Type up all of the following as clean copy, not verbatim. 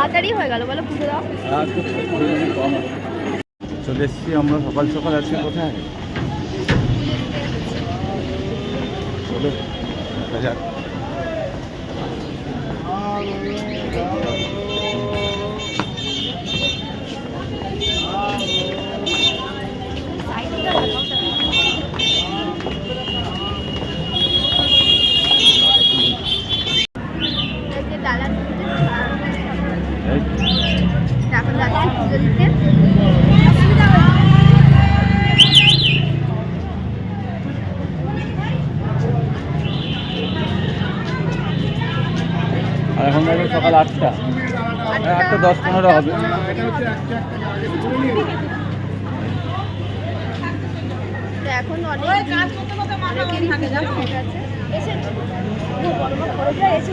তাড়াতাড়ি হয়ে গেল বলো পুজো দাও। চলে এসেছি আমরা সকাল সকাল। আজকে কোথায় চলো দেখা যাক। এখন যাচ্ছি পুজো দিতে। আর এখন যাবে সকাল 8টা 8:10-15 হবে। এখন অনেকেরই এসে চলে এসছি।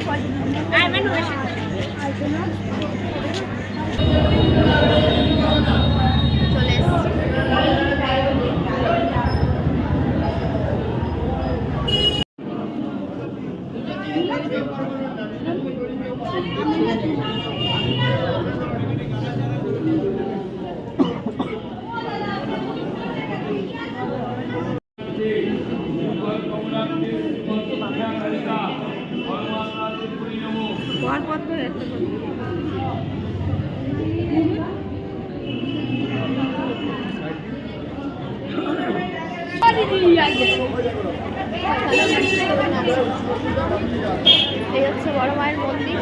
এই হচ্ছে বড় মায়ের মন্দির।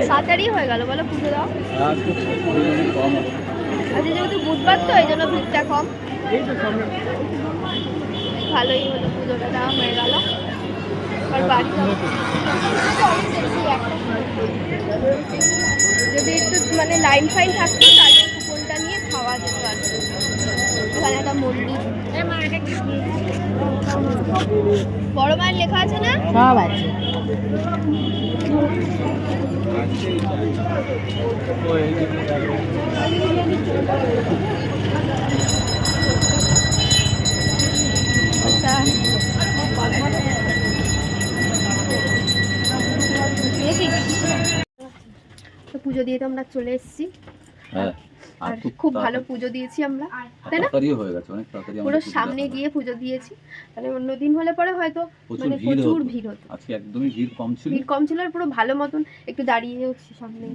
তাড়াতাড়ি হয়ে গেল বলো পুজো দাও। আজকে যেহেতু বুধবার তো এই জন্য ভিড়টা কম। ভালোই হলো, পুজোটা দেওয়া হয়ে গেল। আর বাড়ি যদি একটু মানে লাইন ফাইন থাকতো তাহলে কুপনটা নিয়ে খাওয়া যেতে পারতো। এখানে একটা মন্দির, বড় মায়ের লেখা আছে না? সব আছে। পুজো দিয়ে তো আমরা চলে এসেছি। আর খুব ভালো পুজো দিয়েছি আমরা, তাই না? পুরো সামনে গিয়ে পুজো দিয়েছি। মানে অন্যদিন হলে পরে হয়তো মানে প্রচুর ভিড় হতো। আজকে একদমই ভিড় কম ছিল। ভিড় কম ছিল আর পুরো ভালো মতন একটু দাঁড়িয়ে সামনে।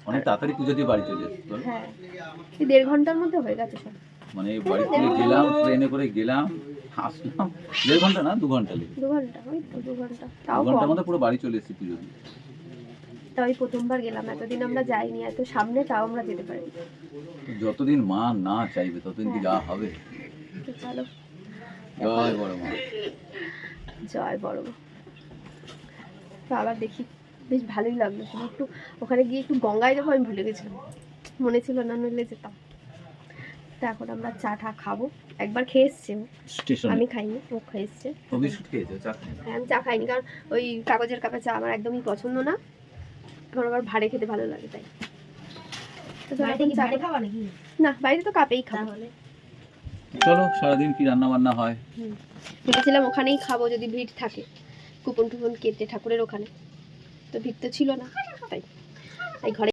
অনেক তাড়াতাড়ি পুজো দিয়ে বাড়ি চলে এসেছি। হ্যাঁ, 1.5 ঘন্টার মধ্যে হয়ে গেছে সব। মানে বাড়ি থেকে গেলাম, ট্রেনে করে গেলাম, আসলাম 1.5 ঘন্টা না 2 ঘন্টা লেগে। 2 ঘন্টা, ওই তো 2 ঘন্টা। তাও 2 ঘন্টার মধ্যে পুরো বাড়ি চলে এসেছি পুজো দিয়ে। তাই প্রথমবার গেলাম, এতদিন আমরা যাইনি, এত সামনে তাও আমরা যেতে পারি। যতদিন মা না চাইবে ততদিন কি যা হবে। চলো, জয় বড় মা। জয় বড় মা। তো আবার দেখি, বেশ ভালোই লাগলো। শুধু একটু ওখানে গিয়ে একটু গঙ্গায় যাবো আমি ভুলে গেছিলাম, মনে ছিল না, নইলে যেতাম। তো এখন আমরা চা টা খাবো। একবার খেয়ে এসছে, আমি খাইনি, ও খেয়ে এসছে। হ্যাঁ, আমি চা খাইনি কারণ ওই কাগজের কাপে চা আমার একদমই পছন্দ না। আমার আবার ভাড়ে খেতে ভালো লাগে, তাই। না, বাইরে তো কাপেই খাবো। চলো, সারাদিন কি রান্না বান্না হয়। ভেবেছিলাম ওখানেই খাবো যদি ভিড় থাকে, কুপন টুপন কেটে ঠাকুরের ওখানে, তো ভিড় তো ছিল না, তাই ঘরে